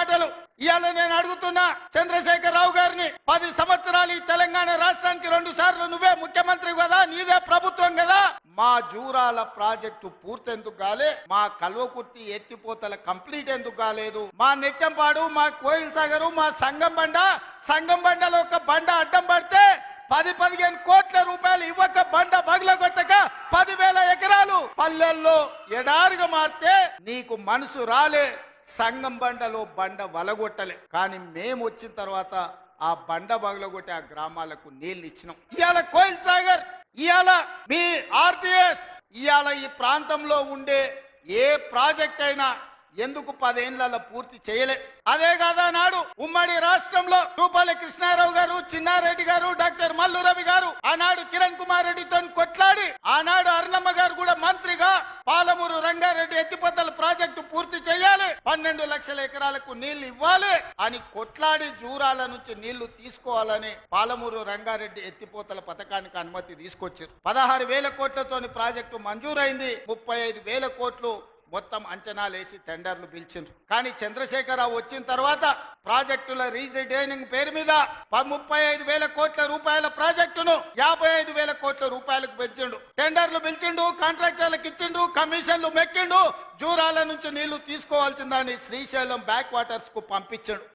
మాటలు. ఇవాళ నేను అడుగుతున్నా చంద్రశేఖరరావు గారిని, 10 సంవత్సరాలు ఈ తెలంగాణ రాష్ట్రానికి 2 సార్లు నువ్వే ముఖ్యమంత్రి కదా, నీదే ప్రభుత్వం కదా, మా జూరాల ప్రాజెక్టు పూర్తెందుకు కాలే, మా కల్వకుర్తి ఎత్తిపోతల కంప్లీట్ ఎందుకు కాలేదు, మా నెట్టంపాడు, మా కోయిల్ సాగరు, మా సంగం బండలో ఒక బండ అడ్డం పడితే 10-15 కోట్ల రూపాయలు ఇవ్వక బండ బగలగొట్టక 10,000 ఎకరాలు పల్లెల్లో ఎడారిగా మారితే నీకు మనసు రాలే, సంగం బండలో బండ వలగొట్టలే. కానీ మేము వచ్చిన తర్వాత ఆ బండ బగలగొట్టి ఆ గ్రామాలకు నీళ్లు ఇచ్చినాం. ఇవాళ కోయిల్ సాగర్, ఇవాళ మీ ఆర్టీఎస్, ఇవాళ ఈ ప్రాంతంలో ఉండే ఏ ప్రాజెక్ట్ అయినా ఎందుకు 10 ఏళ్లలో పూర్తి చేయలే? అదే కాదా నాడు ఉమ్మడి రాష్ట్రంలో రూపాలి కృష్ణారావు గారు, చిన్నారెడ్డి గారు, డాక్టర్ మల్లు రవి గారు, ఆనాడు కిరణ్ కుమార్ రెడ్డితో కొట్లాడి, ఆనాడు అరుణమ్మ గారు కూడా మంత్రిగా పాలమూరు రంగారెడ్డి ఎత్తిపోతల ప్రాజెక్టు పూర్తి చేయాలి, 12 లక్షల ఎకరాలకు నీళ్లు ఇవ్వాలి అని కొట్లాడి జూరాల నుంచి నీళ్లు తీసుకోవాలని పాలమూరు రంగారెడ్డి ఎత్తిపోతల పథకానికి అనుమతి తీసుకొచ్చారు. 16,000 కోట్లతోని ప్రాజెక్టు మంజూరైంది. 35,000 కోట్లు మొత్తం అంచనాలేసి టెండర్లు పిలిచిండ్రు. కానీ చంద్రశేఖరరావు వచ్చిన తర్వాత ప్రాజెక్టుల రీడిజైనింగ్ పేరు మీద 35,000 కోట్ల రూపాయల ప్రాజెక్టును 55,000 కోట్ల రూపాయలకు పెంచిండు. టెండర్లు పిలిచిండు, కాంట్రాక్టర్లకు ఇచ్చిండు, కమిషన్లు మెక్కిండు, జూరాల నుంచి నీళ్లు తీసుకోవాల్సిందని శ్రీశైలం బ్యాక్ వాటర్స్ కు పంపించాడు.